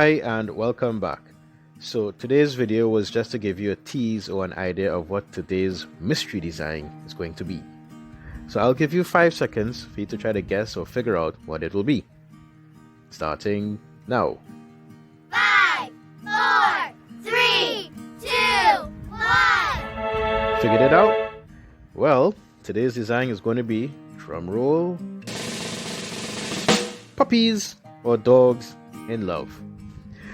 Hi and welcome back. So today's video was just to give you a tease or an idea of what today's mystery design is going to be. So I'll give you 5 seconds for you to try to guess or figure out what it will be. Starting now. 5, 4, 3, 2, 1. Figured it out? Well, today's design is going to be, drum roll, puppies or dogs in love.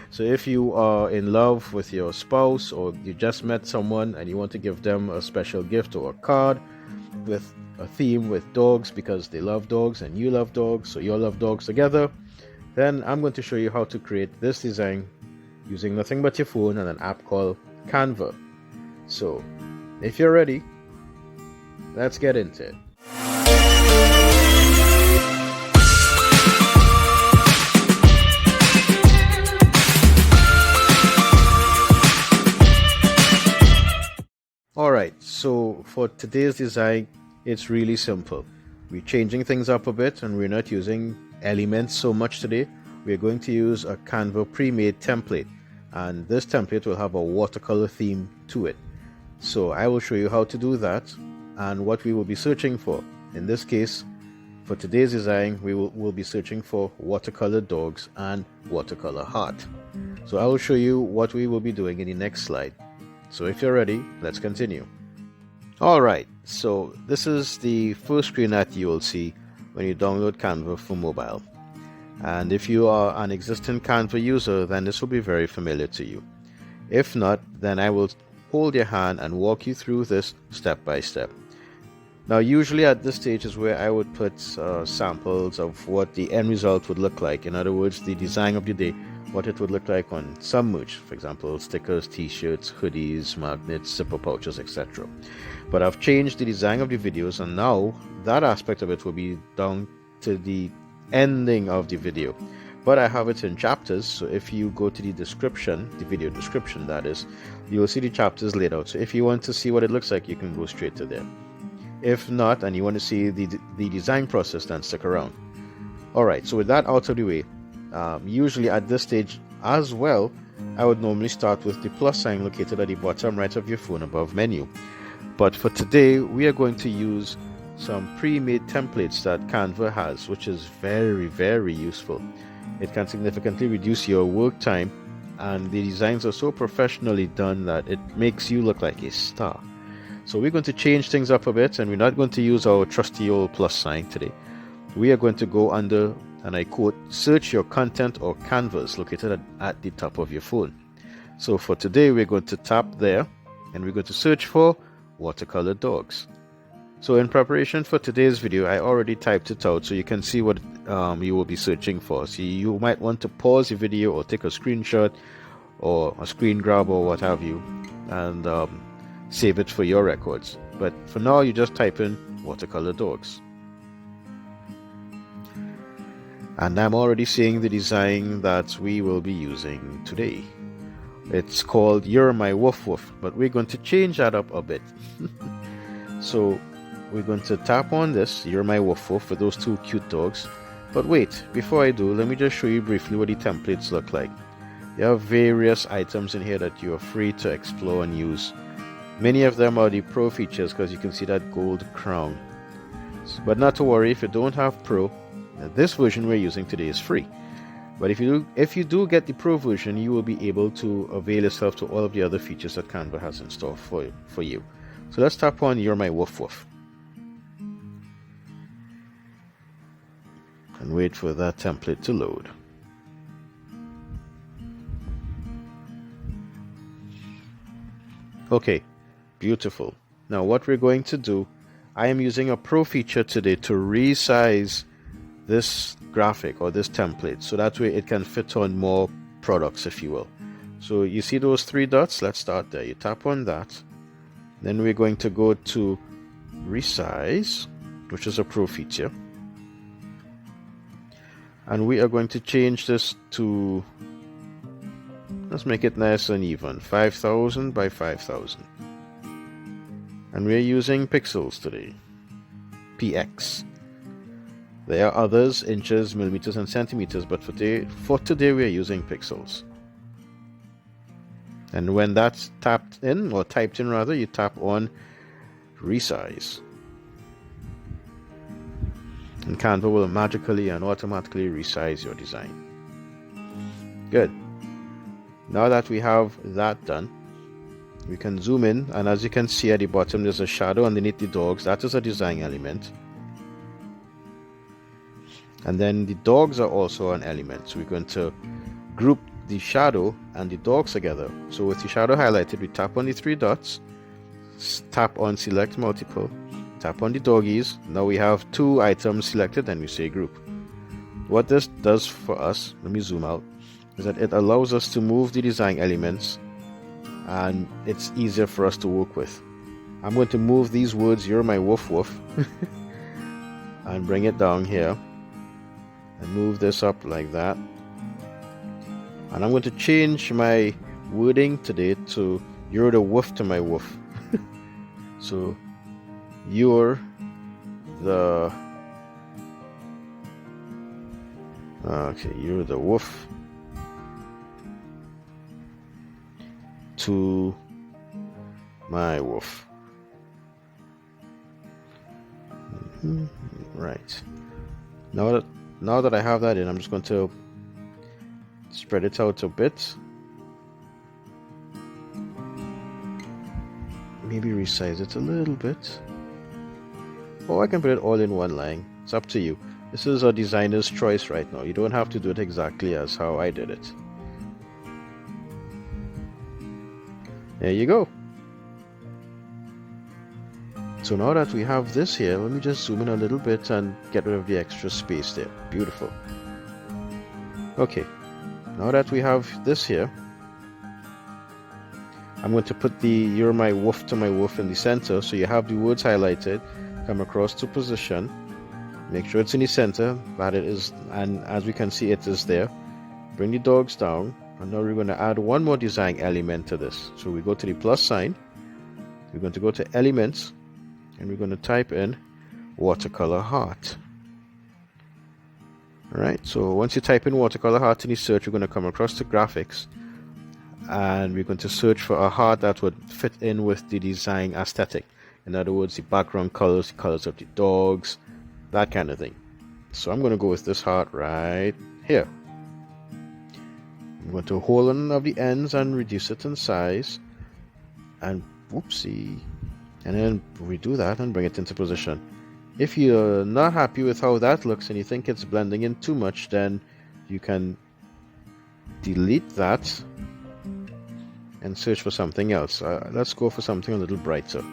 So if you are in love with your spouse or you just met someone and you want to give them a special gift or a card with a theme with dogs because they love dogs and you love dogs, so you all love dogs together, then I'm going to show you how to create this design using nothing but your phone and an app called Canva. So if you're ready, let's get into it. Alright, so for today's design, it's really simple. We're changing things up a bit and we're not using elements so much today. We're going to use a Canva pre-made template, and this template will have a watercolor theme to it. So I will show you how to do that and what we will be searching for. In this case, for today's design, we'll be searching for watercolor dogs and watercolor heart. So I will show you what we will be doing in the next slide. So if you're ready, let's continue. Alright, so this is the first screen that you will see when you download Canva for mobile. And if you are an existing Canva user, then this will be very familiar to you. If not, then I will hold your hand and walk you through this step by step. Now usually at this stage is where I would put samples of what the end result would look like. In other words, the design of the day, what it would look like on some merch, for example stickers, t-shirts, hoodies, magnets, zipper pouches, etc. But I've changed the design of the videos, and now that aspect of it will be down to the ending of the video. But I have it in chapters, so if you go to the description, the video description that is, you will see the chapters laid out. So if you want to see what it looks like, you can go straight to there. If not, and you want to see the design process, then stick around. Alright, so with that out of the way, usually at this stage as well, I would normally start with the plus sign located at the bottom right of your phone above menu. But for today, we are going to use some pre-made templates that Canva has, which is very useful. It can significantly reduce your work time, and the designs are so professionally done that it makes you look like a star. So we're going to change things up a bit, and we're not going to use our trusty old plus sign today. We are going to go under, and I quote, search your content or canvas located at the top of your phone. So for today, we're going to tap there and we're going to search for watercolor dogs. So in preparation for today's video, I already typed it out so you can see what you will be searching for. So you might want to pause the video or take a screenshot or a screen grab or what have you, and save it for your records. But for now, you just type in watercolor dogs. And I'm already seeing the design that we will be using today. It's called You're My Woof Woof, but we're going to change that up a bit. So we're going to tap on this, You're My Woof Woof, for those two cute dogs. But wait, before I do, let me just show you briefly what the templates look like. There are various items in here that you are free to explore and use. Many of them are the Pro features because you can see that gold crown. But not to worry, if you don't have Pro, this version we're using today is free. But if you do get the Pro version, you will be able to avail yourself to all of the other features that Canva has in store for you. So let's tap on You're My Woof Woof and wait for that template to load. Okay, beautiful. Now what we're going to do, I am using a Pro feature today to resize this graphic or this template so that way it can fit on more products, if you will. So you see those 3 dots? Let's start there. You tap on that, then we're going to go to resize, which is a Pro feature, and we are going to change this to, let's make it nice and even, 5000 by 5000, and we're using pixels today, px. There are others, inches, millimeters, and centimeters, but for today we are using pixels. And when that's tapped in, or typed in rather, you tap on resize. And Canva will magically and automatically resize your design. Good. Now that we have that done, we can zoom in, and as you can see at the bottom there's a shadow underneath the dogs. That is a design element. And then the dogs are also an element, so we're going to group the shadow and the dogs together. So with the shadow highlighted, we tap on the three dots, tap on select multiple, tap on the doggies. Now we have two items selected and we say group. What this does for us, let me zoom out, is that it allows us to move the design elements and it's easier for us to work with. I'm going to move these words, "You're my woof woof," and bring it down here and move this up like that. And I'm going to change my wording today to "You're the woof to my woof." So you're the you're the woof to my woof. Right. Now that I have that in, I'm just going to spread it out a bit. Maybe resize it a little bit. Or I can put it all in one line. It's up to you. This is a designer's choice right now. You don't have to do it exactly as how I did it. There you go. So now that we have this here, let me just zoom in a little bit and get rid of the extra space there. Beautiful. Okay, now that we have this here, I'm going to put the "You're my woof to my woof" in the center, so you have the words highlighted. Come across to position, make sure it's in the center, that it is, and as we can see, it is there. Bring the dogs down, and now we're going to add one more design element to this. So we go to the plus sign, we're going to go to elements, and we're going to type in watercolor heart. Alright, so once you type in watercolor heart in the search, we're going to come across to graphics, and we're going to search for a heart that would fit in with the design aesthetic. In other words, the background colors, the colors of the dogs, that kind of thing. So I'm going to go with this heart right here. I'm going to hold on of the ends and reduce it in size, and whoopsie, and then redo that and bring it into position. If you're not happy with how that looks and you think it's blending in too much, then you can delete that and search for something else. Let's go for something a little brighter,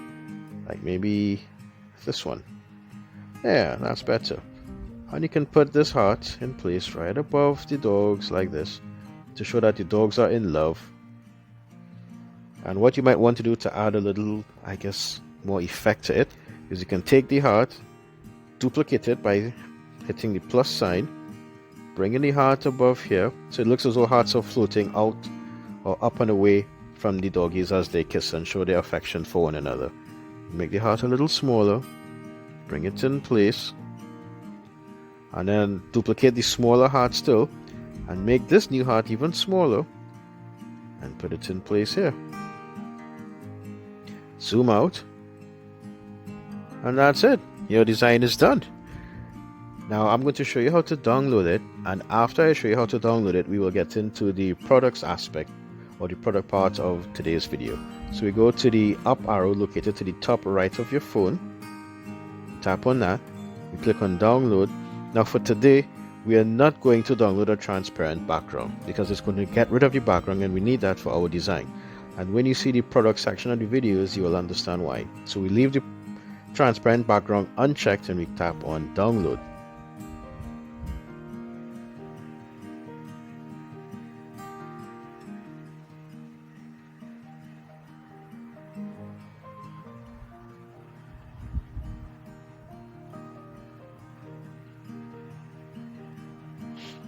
like maybe this one. Yeah, that's better. And you can put this heart in place right above the dogs like this to show that the dogs are in love. And what you might want to do to add a little, I guess, more effect to it is you can take the heart, duplicate it by hitting the plus sign, bringing the heart above here so it looks as though hearts are floating out or up and away from the doggies as they kiss and show their affection for one another. Make the heart a little smaller, bring it in place, and then duplicate the smaller heart still and make this new heart even smaller and put it in place here. Zoom out, and that's it. Your design is done. Now I'm going to show you how to download it, and after I show you how to download it, we will get into the products aspect or the product part of today's video. So we go to the up arrow located to the top right of your phone, tap on that, we click on download. Now for today, we are not going to download a transparent background because it's going to get rid of the background and we need that for our design. And when you see the product section of the videos, you will understand why. So we leave the transparent background unchecked and we tap on download.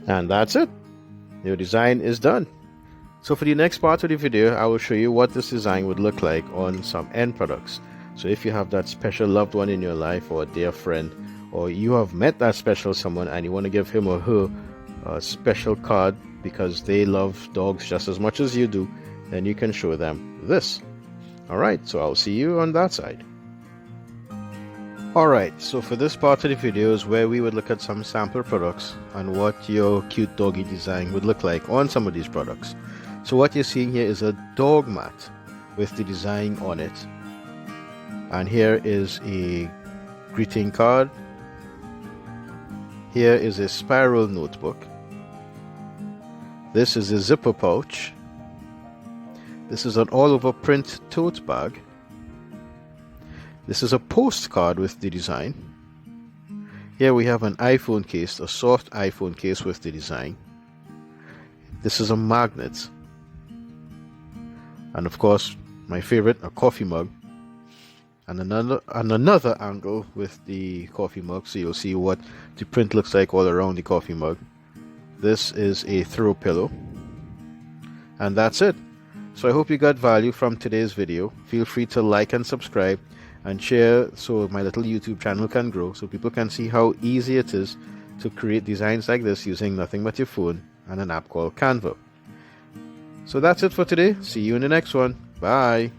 And that's it. Your design is done. So for the next part of the video, I will show you what this design would look like on some end products. So if you have that special loved one in your life, or a dear friend, or you have met that special someone and you want to give him or her a special card because they love dogs just as much as you do, then you can show them this. Alright, so I'll see you on that side. Alright, so for this part of the video is where we would look at some sample products and what your cute doggy design would look like on some of these products. So what you're seeing here is a dog mat with the design on it. And here is a greeting card. Here is a spiral notebook. This is a zipper pouch. This is an all-over print tote bag. This is a postcard with the design. Here we have an iPhone case, a soft iPhone case with the design. This is a magnet. And of course, my favorite, a coffee mug. And another angle with the coffee mug, so you'll see what the print looks like all around the coffee mug. This is a throw pillow. And that's it. So I hope you got value from today's video. Feel free to like and subscribe and share so my little YouTube channel can grow, so people can see how easy it is to create designs like this using nothing but your phone and an app called Canva. So that's it for today. See you in the next one. Bye.